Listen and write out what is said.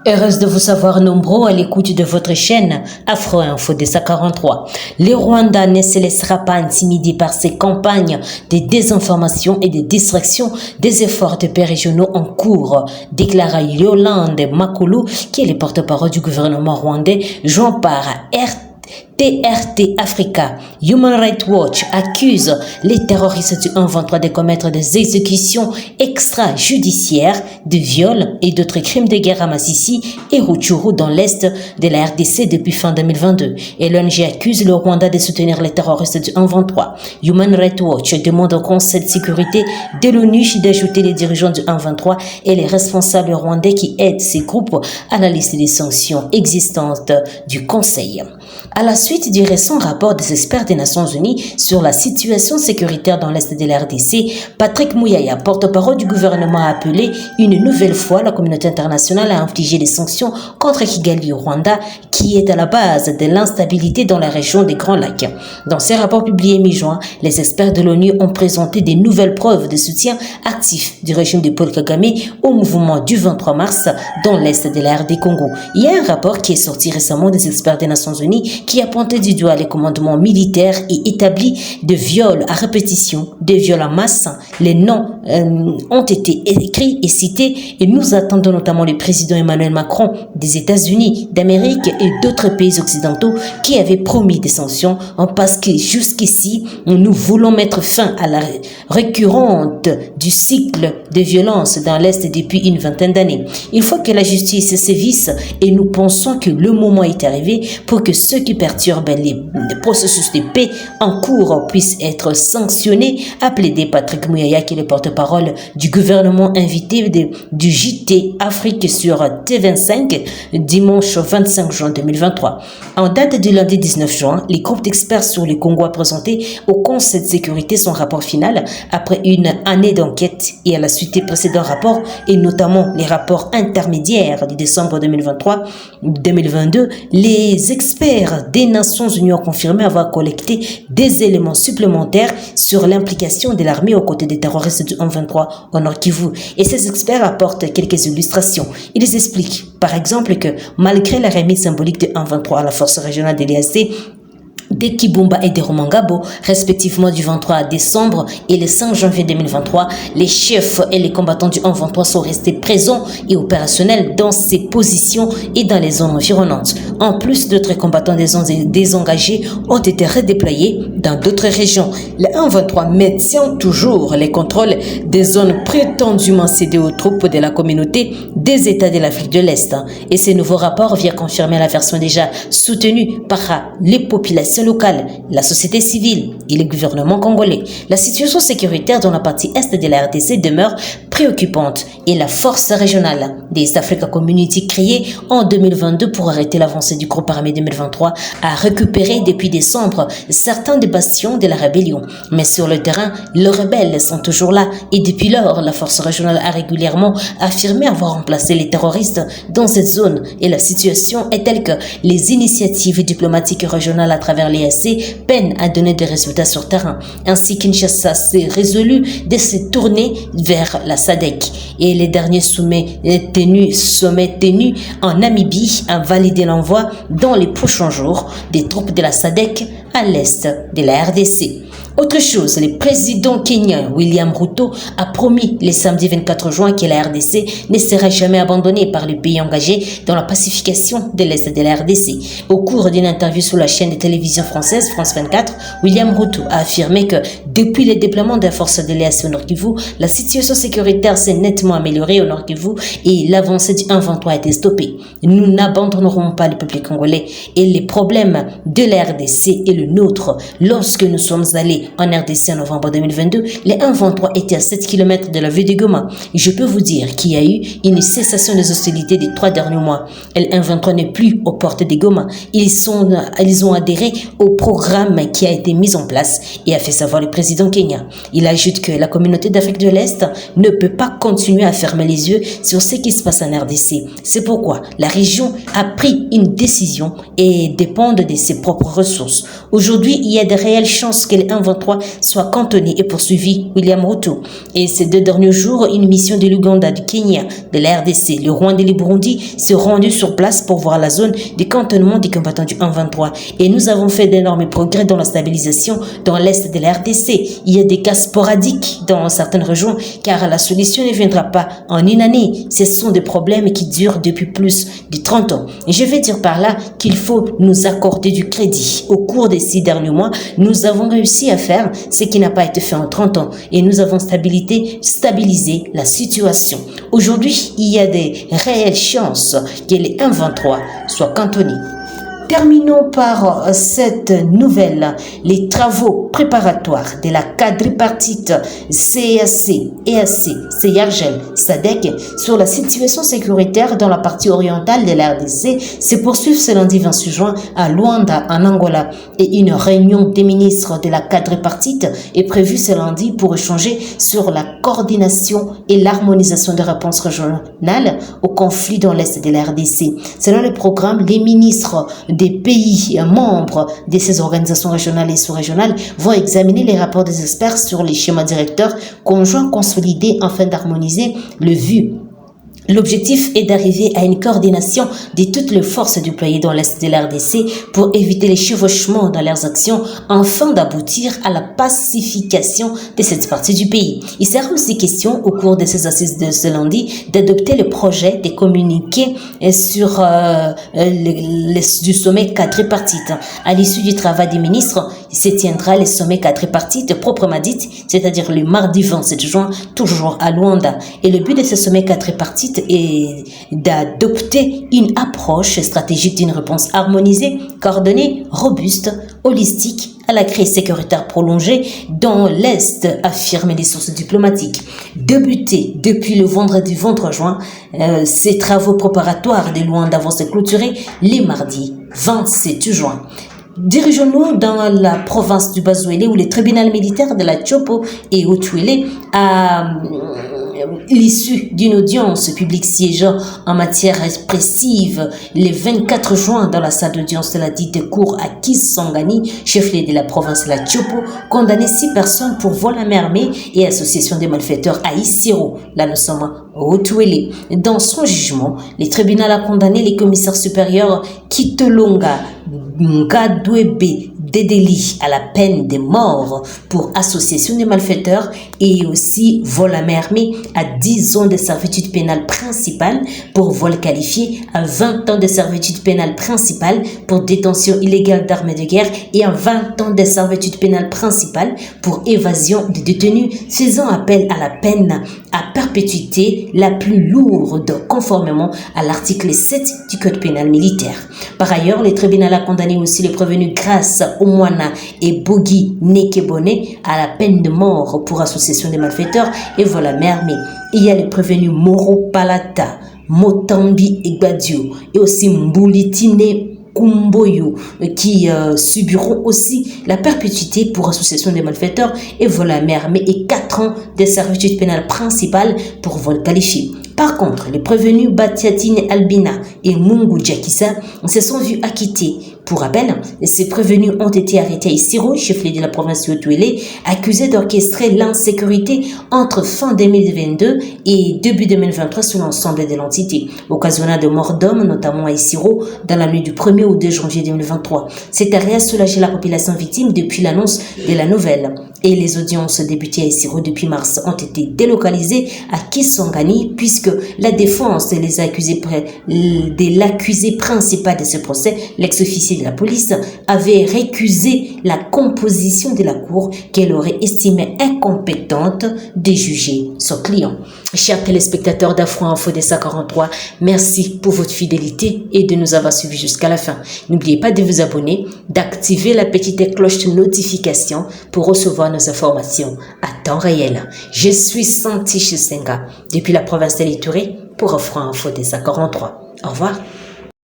Heureuse de vous savoir nombreux à l'écoute de votre chaîne Afro-Info de sa 43. Le Rwanda ne se laissera pas intimider par ces campagnes de désinformation et de distraction des efforts de paix régionaux en cours, déclara Yolande Makulu, qui est le porte-parole du gouvernement rwandais, joint par TRT Africa. Human Rights Watch accuse les terroristes du 1-23 de commettre des exécutions extrajudiciaires, de viols et d'autres crimes de guerre à Masisi et Rutshuru dans l'est de la RDC depuis fin 2022. Et l'ONG accuse le Rwanda de soutenir les terroristes du 1-23. Human Rights Watch demande au Conseil de sécurité de l'ONU d'ajouter les dirigeants du 1-23 et les responsables rwandais qui aident ces groupes à la liste des sanctions existantes du Conseil. À la suite du récent rapport des experts des Nations Unies sur la situation sécuritaire dans l'est de la RDC, Patrick Muyaya, porte-parole du gouvernement, a appelé une nouvelle fois la communauté internationale à infliger des sanctions contre Kigali au Rwanda, qui est à la base de l'instabilité dans la région des Grands Lacs. Dans ces rapports publiés mi-juin, les experts de l'ONU ont présenté des nouvelles preuves de soutien actif du régime de Paul Kagame au mouvement du 23 mars dans l'est de la RD Congo. Il y a un rapport qui est sorti récemment des experts des Nations Unies qui a pointé du doigt les commandements militaires et établi de viols à répétition, de viols en masse. Les noms ont été écrits et cités et nous attendons notamment le président Emmanuel Macron des États-Unis d'Amérique et d'autres pays occidentaux qui avaient promis des sanctions parce que jusqu'ici, nous voulons mettre fin à la récurrente du cycle de violence dans l'Est depuis une vingtaine d'années. Il faut que la justice sévisse et nous pensons que le moment est arrivé pour que ceux qui perturbent les processus de paix en cours puissent être sanctionnés, a plaidé Patrick Muyaya, qui est le porte-parole du gouvernement invité du JT Afrique sur T25 dimanche 25 juin 2023. En date du lundi 19 juin, les groupes d'experts sur le Congo a présenté au Conseil de sécurité son rapport final après une année d'enquête et à la suite des précédents rapports et notamment les rapports intermédiaires de décembre 2023-2022, les experts des Nations Unies ont confirmé avoir collecté des éléments supplémentaires sur l'implication de l'armée aux côtés des terroristes du 1-23 au Nord Kivu. Et ces experts apportent quelques illustrations. Ils expliquent, par exemple, que malgré la remise symbolique de 1-23 à la force régionale de l'EAC, de Kibumba et de Romangabo, respectivement du 23 décembre et le 5 janvier 2023, les chefs et les combattants du 1-23 sont restés présents et opérationnels dans ces positions et dans les zones environnantes. En plus, d'autres combattants des zones désengagés ont été redéployés dans d'autres régions. Le 1-23 maintient toujours les contrôles des zones prétendument cédées aux troupes de la communauté des États de l'Afrique de l'Est. Et ces nouveaux rapports viennent confirmer la version déjà soutenue par les populations locales, la société civile et le gouvernement congolais. La situation sécuritaire dans la partie est de la RDC demeure préoccupante et la force régionale des Africa Community créée en 2022 pour arrêter l'avancée du groupe armé 2023 a récupéré depuis décembre certains des bastions de la rébellion. Mais sur le terrain, les rebelles sont toujours là et depuis lors, la force régionale a régulièrement affirmé avoir remplacé les terroristes dans cette zone et la situation est telle que les initiatives diplomatiques régionales à travers l'EAC peinent à donner des résultats sur terrain. Ainsi, Kinshasa s'est résolu de se tourner vers la SADC et les derniers sommets tenus en Namibie a validé l'envoi dans les prochains jours des troupes de la SADC à l'est de la RDC. Autre chose, le président kenyan William Ruto a promis le samedi 24 juin que la RDC ne sera jamais abandonnée par le pays engagé dans la pacification de l'Est de la RDC. Au cours d'une interview sur la chaîne de télévision française France 24, William Ruto a affirmé que depuis le déploiement des forces de l'EAC au Nord Kivu, la situation sécuritaire s'est nettement améliorée au Nord Kivu et l'avancée du 1-23 a été stoppée. Nous n'abandonnerons pas le peuple congolais et les problèmes de la RDC est le nôtre. Lorsque nous sommes allés en RDC en novembre 2022, les 1-23 étaient à 7 km de la ville de Goma. Je peux vous dire qu'il y a eu une cessation des hostilités des 3 derniers mois. Le 1-23 n'est plus aux portes de Goma. Ils ont adhéré au programme qui a été mis en place et a fait savoir le président président kenyan. Il ajoute que la communauté d'Afrique de l'Est ne peut pas continuer à fermer les yeux sur ce qui se passe en RDC. C'est pourquoi la région a pris une décision et dépend de ses propres ressources. Aujourd'hui, il y a de réelles chances que les 1-23 soient cantonnés et poursuivis William Ruto. Et ces 2 derniers jours, une mission de l'Ouganda, du Kenya, de la RDC, le Rwanda et le Burundi se rendus sur place pour voir la zone de cantonnement des combattants du 1-23. Et nous avons fait d'énormes progrès dans la stabilisation dans l'est de la RDC. Il y a des cas sporadiques dans certaines régions car la solution ne viendra pas en une année. Ce sont des problèmes qui durent depuis plus de 30 ans. Et je vais dire par là qu'il faut nous accorder du crédit. Au cours des 6 derniers mois, nous avons réussi à faire ce qui n'a pas été fait en 30 ans et nous avons stabilisé la situation. Aujourd'hui, il y a des réelles chances que les 1-23 soient cantonnés. Terminons par cette nouvelle, les travaux préparatoires de la quadripartite CAC, EAC, CIRGL, SADC sur la situation sécuritaire dans la partie orientale de la RDC se poursuivent ce lundi 26 juin à Luanda, en Angola. Et une réunion des ministres de la quadripartite est prévue ce lundi pour échanger sur la coordination et l'harmonisation des réponses régionales au conflit dans l'est de la RDC. Selon le programme, les ministres des pays membres de ces organisations régionales et sous-régionales vont examiner les rapports des experts sur les schémas directeurs conjoints consolidés afin d'harmoniser le vu. L'objectif est d'arriver à une coordination de toutes les forces déployées dans l'est de la RDC pour éviter les chevauchements dans leurs actions afin d'aboutir à la pacification de cette partie du pays. Il sera aussi question au cours de ces assises de ce lundi d'adopter le projet des communiqués sur du sommet quadripartite. À l'issue du travail des ministres, il se tiendra le sommet quadripartite proprement dit, c'est-à-dire le mardi 27 juin, toujours à Luanda. Et le but de ce sommet quadripartite est d'adopter une approche stratégique d'une réponse harmonisée, coordonnée, robuste, holistique à la crise sécuritaire prolongée dans l'Est, affirment les sources diplomatiques. Débutés depuis le vendredi 23 juin, ces travaux préparatoires de Luanda vont se clôturer les mardis 27 juin. Dirigeons-nous dans la province du Basuélé où le tribunal militaire de la Tchopo et Otuélé a l'issue d'une audience publique siégeant en matière répressive le 24 juin dans la salle d'audience de la dite cour à Kisangani, chef-lieu de la province de la Tchopo, condamné 6 personnes pour vol à main armée et association de malfaiteurs à Isiro. Là, nous sommes au Otuélé. Dans son jugement, le tribunal a condamné les commissaires supérieurs Kitolonga Ngadwebe Dedeli à la peine de mort pour association de malfaiteurs et aussi vol à main armée à 10 ans de servitude pénale principale pour vol qualifié, à 20 ans de servitude pénale principale pour détention illégale d'armes de guerre et à 20 ans de servitude pénale principale pour évasion des détenus, faisant appel à la peine à perpétuité la plus lourde conformément à l'article 7 du Code pénal militaire. Par ailleurs, le tribunal a condamné aussi les prévenus Grâce Omwana et Bogi Nekebone à la peine de mort pour association de malfaiteurs et vol à main armée. Il y a les prévenus Moro Palata, Motambi et Gbadio et aussi Mbulitine Kumboyo qui subiront aussi la perpétuité pour association des malfaiteurs et vol à main armée et 4 ans de servitude pénale principale pour vol qualifié. Par contre, les prévenus Batiatine Albina et Mungu Jakissa se sont vus acquittés. Pour rappel, ces prévenus ont été arrêtés à Isiro, chef-lieu de la province de Otuélé, accusés d'orchestrer l'insécurité entre fin 2022 et début 2023 sur l'ensemble de l'entité, occasionnant de morts d'hommes, notamment à Isiro, dans la nuit du 1er au 2 janvier 2023. Cet arrêt a soulagé la population victime depuis l'annonce de la nouvelle. Et les audiences débutées à Isiro depuis mars ont été délocalisées à Kisangani puisque la défense de l'accusé principal de ce procès, l'ex-officier de la police, avait récusé la composition de la cour qu'elle aurait estimée incompétente de juger son client. Chers téléspectateurs d'Afro Info des 43, merci pour votre fidélité et de nous avoir suivis jusqu'à la fin. N'oubliez pas de vous abonner, d'activer la petite cloche de notification pour recevoir nos informations à temps réel. Je suis Santi Chisenga depuis la province de l'Ituri pour Afro Info des 43. Au revoir.